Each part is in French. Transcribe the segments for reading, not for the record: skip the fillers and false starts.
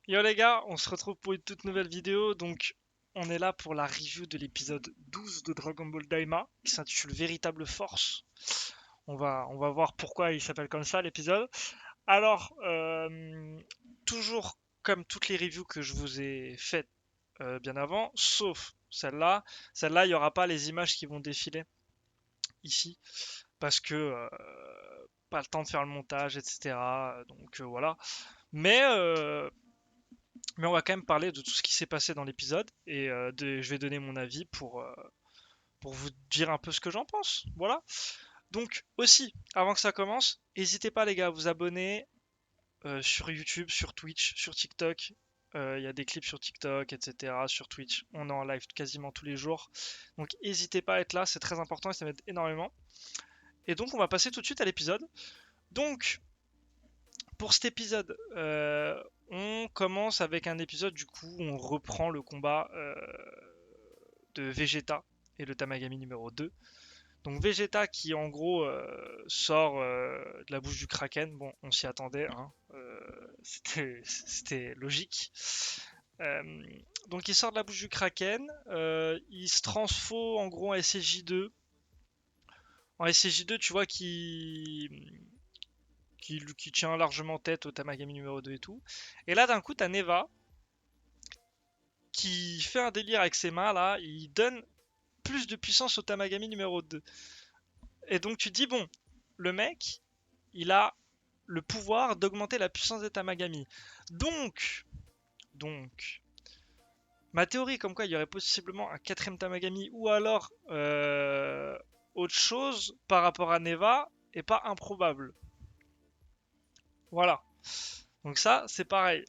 Yo les gars, on se retrouve pour une toute nouvelle vidéo. Donc, on est là pour la review de l'épisode 12 de Dragon Ball Daima, qui s'intitule Véritable Force. On va voir pourquoi il s'appelle comme ça l'épisode. Alors, toujours comme toutes les reviews que je vous ai faites bien avant, sauf celle-là. Celle-là, il n'y aura pas les images qui vont défiler ici, parce que pas le temps de faire le montage, etc. Donc voilà. Mais Mais on va quand même parler de tout ce qui s'est passé dans l'épisode et je vais donner mon avis pour vous dire un peu ce que j'en pense. Voilà. Donc aussi, avant que ça commence, n'hésitez pas les gars à vous abonner sur YouTube, sur Twitch, sur TikTok. Il y a des clips sur TikTok, etc. Sur Twitch. On est en live quasiment tous les jours. Donc n'hésitez pas à être là, c'est très important et ça m'aide énormément. Et donc on va passer tout de suite à l'épisode. Donc pour cet épisode, on commence avec un épisode du coup où on reprend le combat de Vegeta et le Tamagami numéro 2. Donc Vegeta qui en gros sort de la bouche du Kraken, bon on s'y attendait, hein. C'était logique. Euh, donc il sort de la bouche du Kraken, il se transfo en gros en SCJ2. En SCJ2 tu vois qui tient largement tête au Tamagami numéro 2 et tout. Et là d'un coup t'as Neva qui fait un délire avec ses mains là, il donne plus de puissance au Tamagami numéro 2. Et donc tu te dis, bon, le mec, il a le pouvoir d'augmenter la puissance des Tamagami. Donc, ma théorie comme quoi il y aurait possiblement un quatrième Tamagami ou alors autre chose par rapport à Neva est pas improbable. Voilà. Donc ça, c'est pareil.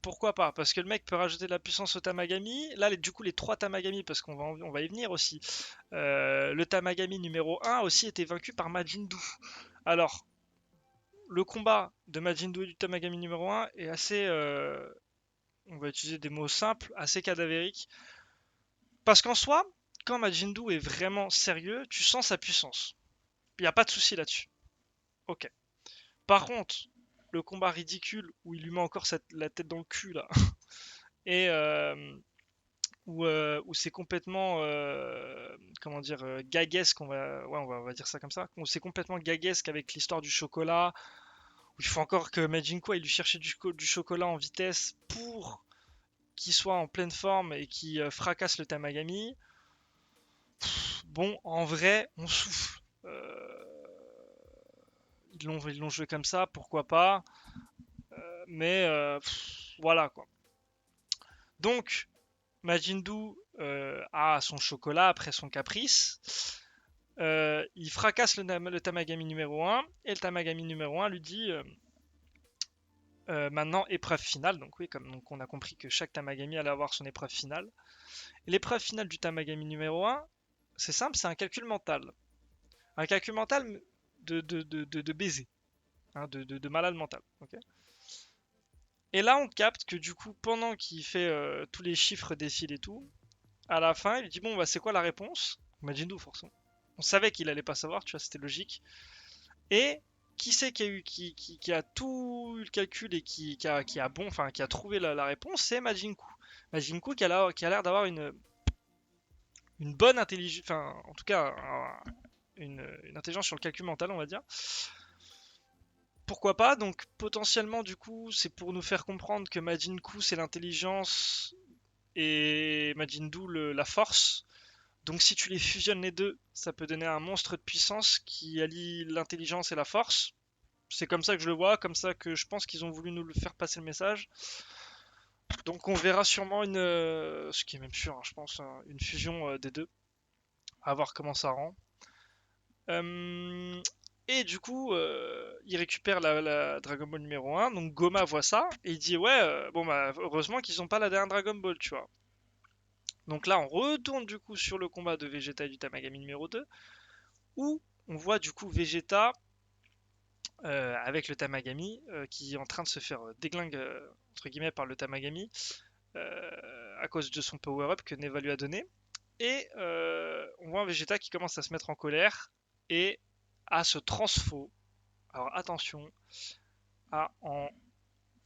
Pourquoi pas? Parce que le mec peut rajouter de la puissance au Tamagami. Là, du coup, les trois Tamagami, parce on va y venir aussi. Le Tamagami numéro un aussi était vaincu par Majin Buu. Alors, le combat de Majin Buu et du Tamagami numéro un est assez, on va utiliser des mots simples, assez cadavérique. Parce qu'en soi, quand Majin Buu est vraiment sérieux, tu sens sa puissance. Il n'y a pas de souci là-dessus. Ok. Par contre, le combat ridicule où il lui met encore la tête dans le cul là, et où c'est complètement, comment dire, gaguesque, on va dire ça comme ça, où c'est complètement gaguesque avec l'histoire du chocolat, où il faut encore que Majinko aille lui chercher du chocolat en vitesse pour qu'il soit en pleine forme et qu'il fracasse le Tamagami. Bon, en vrai, on souffle. Ils l'ont joué comme ça, pourquoi pas. Mais voilà quoi. Donc, Majin Buu a son chocolat après son caprice. Il fracasse le Tamagami numéro un et le Tamagami numéro un lui dit maintenant épreuve finale. Donc oui, comme donc on a compris que chaque Tamagami allait avoir son épreuve finale. L'épreuve finale du Tamagami numéro un, c'est simple, c'est un calcul mental. Un calcul mental de baiser, hein, de malade mental. Okay, et là, on capte que du coup, pendant qu'il fait tous les chiffres défilent et tout, à la fin, il lui dit bon, bah c'est quoi la réponse? Majin forcément. On savait qu'il allait pas savoir, tu vois, c'était logique. Et qui c'est qui a eu, qui a tout eu le calcul et qui a bon, enfin, qui a trouvé la réponse, c'est Majinku. Majinku qui a l'air d'avoir une bonne intelligence, enfin, en tout cas, une intelligence sur le calcul mental, on va dire. Pourquoi pas? Donc potentiellement, du coup, c'est pour nous faire comprendre que Majinku c'est l'intelligence et Majin la force. Donc si tu les fusionnes les deux, ça peut donner un monstre de puissance qui allie l'intelligence et la force. C'est comme ça que je le vois, comme ça que je pense qu'ils ont voulu nous le faire passer le message. Donc on verra sûrement ce qui est même sûr, hein, je pense, hein, une fusion des deux, à voir comment ça rend. Euh, et du coup, il récupère la Dragon Ball numéro un. Donc Goma voit ça et il dit ouais, bon bah heureusement qu'ils ont pas la dernière Dragon Ball, tu vois. Donc là, on retourne du coup sur le combat de Vegeta et du Tamagami numéro 2, où on voit du coup Vegeta avec le Tamagami qui est en train de se faire déglingue entre guillemets par le Tamagami à cause de son power-up que Neva lui a donné. Et on voit un Vegeta qui commence à se mettre en colère et à se transfo. Alors attention, à en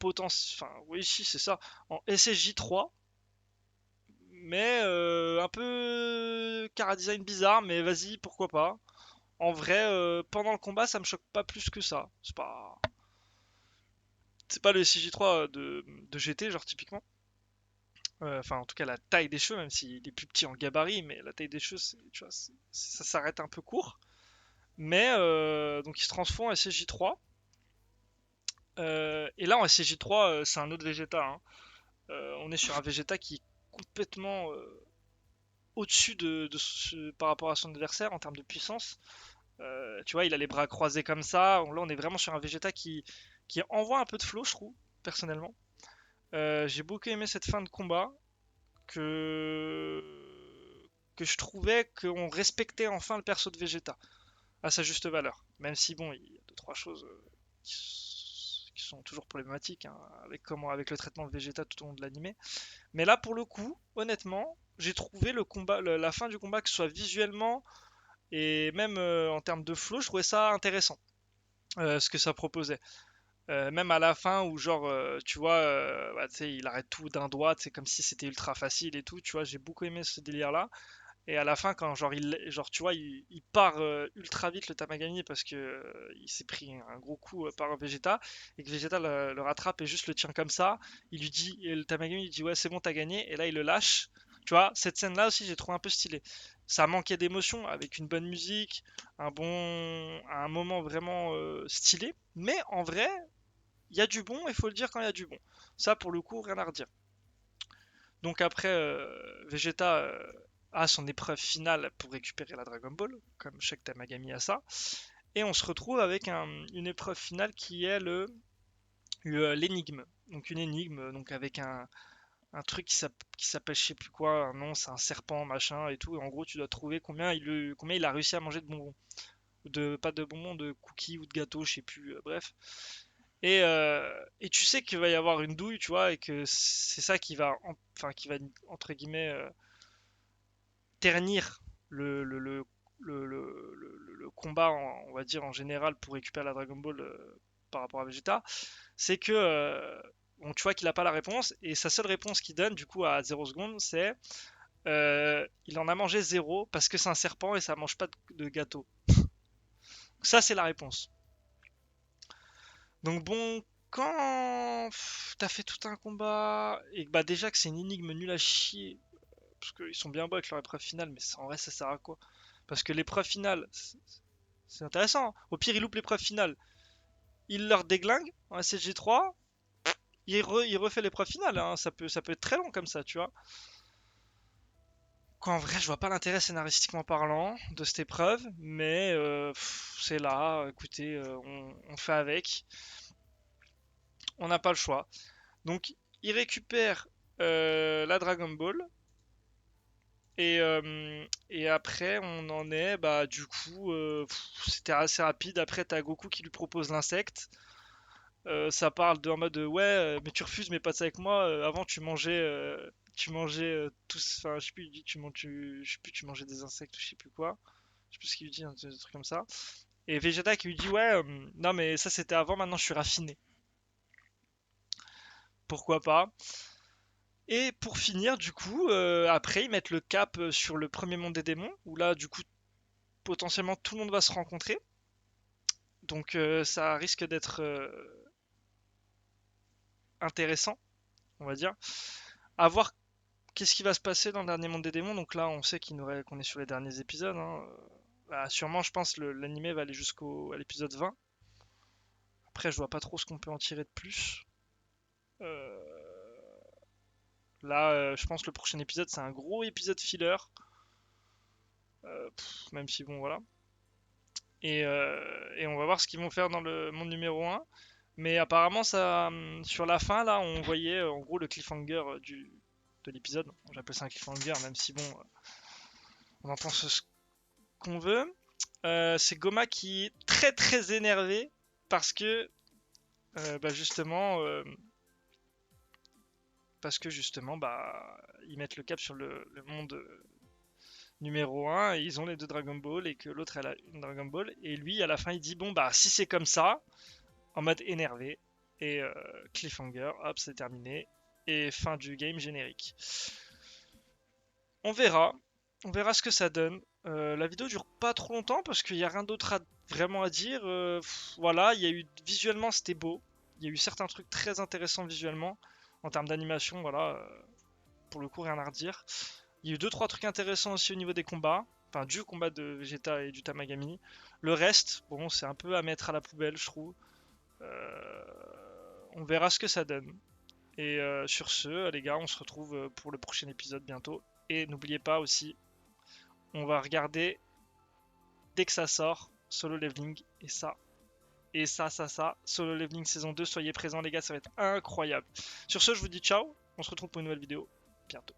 Enfin, oui, si, c'est ça. En SSJ3, mais un peu cara design bizarre, mais vas-y, pourquoi pas. En vrai, pendant le combat, ça me choque pas plus que ça. C'est pas le SSJ3 de GT, genre typiquement. Enfin, en tout cas, la taille des cheveux, même s'il est plus petit en gabarit, mais la taille des cheveux, tu vois, ça s'arrête un peu court. Mais donc il se transforme en SSJ3. Et là, en SSJ3, c'est un autre Vegeta, hein. On est sur un Vegeta qui est complètement au-dessus par rapport à son adversaire en termes de puissance. Tu vois, il a les bras croisés comme ça. Là, on est vraiment sur un Vegeta qui envoie un peu de flow, je trouve, personnellement. J'ai beaucoup aimé cette fin de combat que je trouvais qu'on respectait enfin le perso de Vegeta à sa juste valeur. Même si bon, il y a deux trois choses qui sont toujours problématiques, hein, avec le traitement de Vegeta tout au long de l'animé. Mais là, pour le coup, honnêtement, j'ai trouvé la fin du combat, que ce soit visuellement et même en termes de flow, je trouvais ça intéressant, ce que ça proposait. Même à la fin où genre tu vois bah, tu sais, il arrête tout d'un doigt, c'est comme si c'était ultra facile et tout, tu vois, j'ai beaucoup aimé ce délire là. Et à la fin, quand genre tu vois, il part ultra vite le Tamagami parce que il s'est pris un gros coup par Vegeta, et que Vegeta le rattrape et juste le tient comme ça. Il lui dit, et le Tamagami il dit ouais c'est bon t'as gagné, et là il le lâche. Tu vois, cette scène là aussi j'ai trouvé un peu stylé. Ça manquait d'émotion avec une bonne musique, un moment vraiment stylé. Mais en vrai, il y a du bon, il faut le dire quand il y a du bon. Ça pour le coup rien à redire. Donc après, Vegeta a son épreuve finale pour récupérer la Dragon Ball, comme chaque Tamagami a ça. Et on se retrouve avec une épreuve finale qui est l'énigme. Donc une énigme, donc avec un truc qui s'appelle je sais plus quoi, un nom, c'est un serpent, machin et tout. Et en gros, tu dois trouver combien il a réussi à manger de bonbons. Pas de bonbons, de cookies ou de gâteaux, je sais plus, bref. Et tu sais qu'il va y avoir une douille, tu vois, et que c'est ça enfin, qui va entre guillemets ternir le, le, le, le combat, on va dire en général, pour récupérer la Dragon Ball par rapport à Vegeta. C'est que bon, tu vois qu'il n'a pas la réponse, et sa seule réponse qu'il donne du coup à 0 secondes, c'est il en a mangé zéro parce que c'est un serpent et ça mange pas de gâteau. Ça, c'est la réponse. Donc bon, quand t'as fait tout un combat et que bah déjà que c'est une énigme nulle à chier, parce qu'ils sont bien beaux avec leur épreuve finale, mais en vrai ça sert à quoi? Parce que l'épreuve finale, c'est intéressant, hein. Au pire, ils loupent l'épreuve finale, il leur déglingue en SSG3, il refait l'épreuve finale, hein. Ça peut être très long comme ça, tu vois. Qu'en vrai, je vois pas l'intérêt scénaristiquement parlant de cette épreuve, mais c'est là, écoutez, on fait avec, on n'a pas le choix. Donc, il récupère la Dragon Ball. Et après, on en est, bah, du coup, c'était assez rapide. Après, t'as Goku qui lui propose l'insecte. Ça parle en mode ouais, mais tu refuses, mais passe avec moi. Avant, tu mangeais tous. Enfin, je sais plus, il dit je sais plus, tu mangeais des insectes ou je sais plus quoi. Je sais plus ce qu'il lui dit, un truc comme ça. Et Vegeta qui lui dit ouais, non, mais ça c'était avant, maintenant je suis raffiné. Pourquoi pas? Et pour finir, du coup, après, ils mettent le cap sur le premier monde des démons, où là, du coup, potentiellement tout le monde va se rencontrer. Donc ça risque d'être intéressant, on va dire. À voir qu'est-ce qui va se passer dans le dernier monde des démons. Donc là, on sait qu'on est sur les derniers épisodes, hein. Bah, sûrement, je pense, l'animé va aller à l'épisode 20. Après, je vois pas trop ce qu'on peut en tirer de plus. Euh, Là, je pense que le prochain épisode, c'est un gros épisode filler. Même si, bon, voilà. Et on va voir ce qu'ils vont faire dans le monde numéro 1. Mais apparemment, sur la fin, là, on voyait en gros le cliffhanger de l'épisode. J'appelle ça un cliffhanger, même si bon, on en pense ce qu'on veut. C'est Goma qui est très très énervé parce que bah, justement, bah, ils mettent le cap sur le monde numéro 1 et ils ont les deux Dragon Ball et que l'autre elle a une Dragon Ball. Et lui, à la fin, il dit bon, bah, si c'est comme ça, en mode énervé, Et cliffhanger, hop, c'est terminé. Et fin du game générique. On verra. On verra ce que ça donne. La vidéo dure pas trop longtemps parce qu'il n'y a rien d'autre vraiment à dire. Voilà, il y a eu visuellement c'était beau. Il y a eu certains trucs très intéressants visuellement. En termes d'animation, voilà, pour le coup rien à redire. Il y a eu deux trois trucs intéressants aussi au niveau des combats. Enfin, du combat de Vegeta et du Tamagami. Le reste, bon, c'est un peu à mettre à la poubelle, je trouve. Euh, on verra ce que ça donne. Et sur ce, les gars, on se retrouve pour le prochain épisode bientôt. Et n'oubliez pas aussi, on va regarder dès que ça sort Solo Leveling et ça, Solo Leveling saison 2. Soyez présents les gars, ça va être incroyable. Sur ce, je vous dis ciao. On se retrouve pour une nouvelle vidéo bientôt.